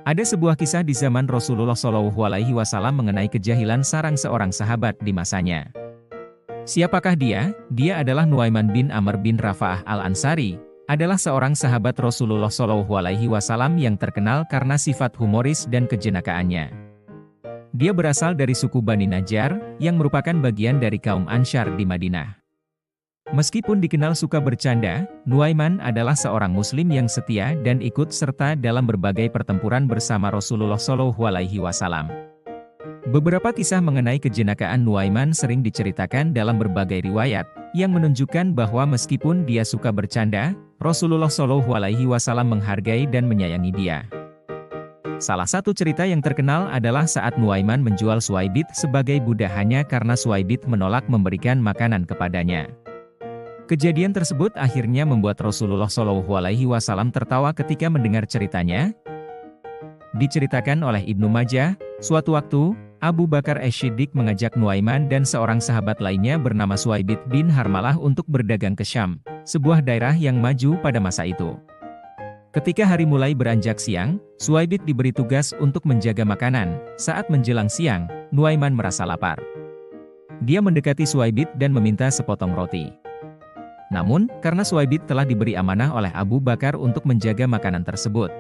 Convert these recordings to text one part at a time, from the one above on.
Ada sebuah kisah di zaman Rasulullah SAW mengenai kejahilan seorang sahabat di masanya. Siapakah dia? Dia adalah Nuaiman bin Amr bin Rafa'ah al-Ansari, adalah seorang sahabat Rasulullah SAW yang terkenal karena sifat humoris dan kejenakaannya. Dia berasal dari suku Bani Najjar, yang merupakan bagian dari kaum Ansyar di Madinah. Meskipun dikenal suka bercanda, Nuaiman adalah seorang muslim yang setia dan ikut serta dalam berbagai pertempuran bersama Rasulullah SAW. Beberapa kisah mengenai kejenakaan Nuaiman sering diceritakan dalam berbagai riwayat, yang menunjukkan bahwa meskipun dia suka bercanda, Rasulullah SAW menghargai dan menyayangi dia. Salah satu cerita yang terkenal adalah saat Nuaiman menjual Suwaibit sebagai budak hanya karena Suwaibit menolak memberikan makanan kepadanya. Kejadian tersebut akhirnya membuat Rasulullah SAW tertawa ketika mendengar ceritanya. Diceritakan oleh Ibnu Majah, suatu waktu, Abu Bakar As-Siddiq mengajak Nuaiman dan seorang sahabat lainnya bernama Suwaibit bin Harmalah untuk berdagang ke Syam, sebuah daerah yang maju pada masa itu. Ketika hari mulai beranjak siang, Suwaibit diberi tugas untuk menjaga makanan. Saat menjelang siang, Nuaiman merasa lapar. Dia mendekati Suwaibit dan meminta sepotong roti. Namun, karena Suwaibit telah diberi amanah oleh Abu Bakar untuk menjaga makanan tersebut,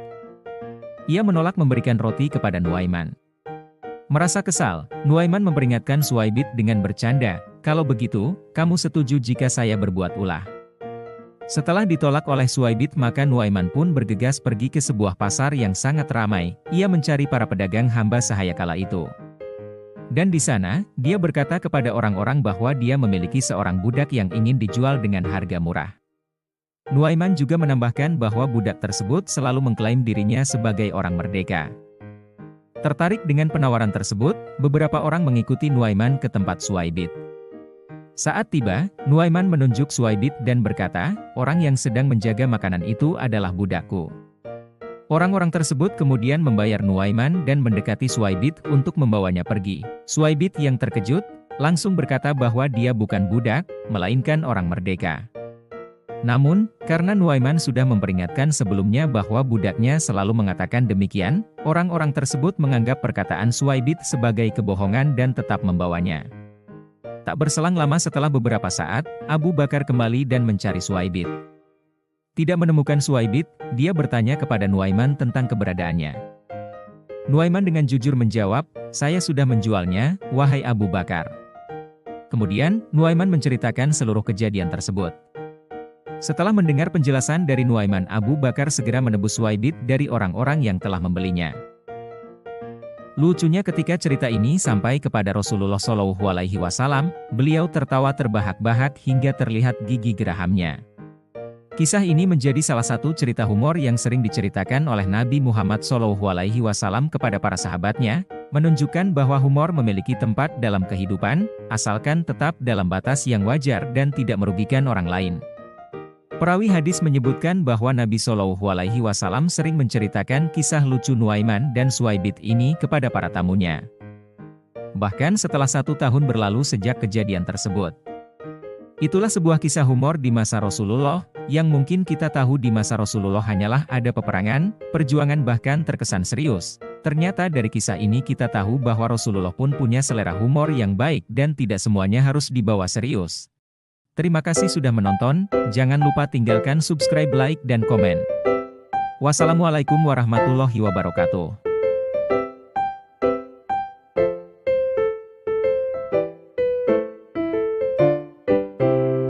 ia menolak memberikan roti kepada Nuaiman. Merasa kesal, Nuaiman memperingatkan Suwaibit dengan bercanda, "Kalau begitu, kamu setuju jika saya berbuat ulah?" Setelah ditolak oleh Suwaibit, maka Nuaiman pun bergegas pergi ke sebuah pasar yang sangat ramai. Ia mencari para pedagang hamba sahaya kala itu. Dan di sana, dia berkata kepada orang-orang bahwa dia memiliki seorang budak yang ingin dijual dengan harga murah. Nuaiman juga menambahkan bahwa budak tersebut selalu mengklaim dirinya sebagai orang merdeka. Tertarik dengan penawaran tersebut, beberapa orang mengikuti Nuaiman ke tempat Suwaibit. Saat tiba, Nuaiman menunjuk Suwaibit dan berkata, "Orang yang sedang menjaga makanan itu adalah budakku." Orang-orang tersebut kemudian membayar Nuaiman dan mendekati Suwaibit untuk membawanya pergi. Suwaibit yang terkejut, langsung berkata bahwa dia bukan budak, melainkan orang merdeka. Namun, karena Nuaiman sudah memperingatkan sebelumnya bahwa budaknya selalu mengatakan demikian, orang-orang tersebut menganggap perkataan Suwaibit sebagai kebohongan dan tetap membawanya. Tak berselang lama setelah beberapa saat, Abu Bakar kembali dan mencari Suwaibit. Tidak menemukan Suwaibit, dia bertanya kepada Nuaiman tentang keberadaannya. Nuaiman dengan jujur menjawab, "Saya sudah menjualnya, wahai Abu Bakar." Kemudian, Nuaiman menceritakan seluruh kejadian tersebut. Setelah mendengar penjelasan dari Nuaiman, Abu Bakar segera menebus Suwaibit dari orang-orang yang telah membelinya. Lucunya ketika cerita ini sampai kepada Rasulullah SAW, beliau tertawa terbahak-bahak hingga terlihat gigi gerahamnya. Kisah ini menjadi salah satu cerita humor yang sering diceritakan oleh Nabi Muhammad SAW kepada para sahabatnya, menunjukkan bahwa humor memiliki tempat dalam kehidupan, asalkan tetap dalam batas yang wajar dan tidak merugikan orang lain. Perawi hadis menyebutkan bahwa Nabi SAW sering menceritakan kisah lucu Nuaiman dan Suwaibit ini kepada para tamunya. Bahkan setelah 1 tahun berlalu sejak kejadian tersebut. Itulah sebuah kisah humor di masa Rasulullah, yang mungkin kita tahu di masa Rasulullah hanyalah ada peperangan, perjuangan bahkan terkesan serius. Ternyata dari kisah ini kita tahu bahwa Rasulullah pun punya selera humor yang baik dan tidak semuanya harus dibawa serius. Terima kasih sudah menonton, jangan lupa tinggalkan subscribe, like, dan komen. Wassalamualaikum warahmatullahi wabarakatuh.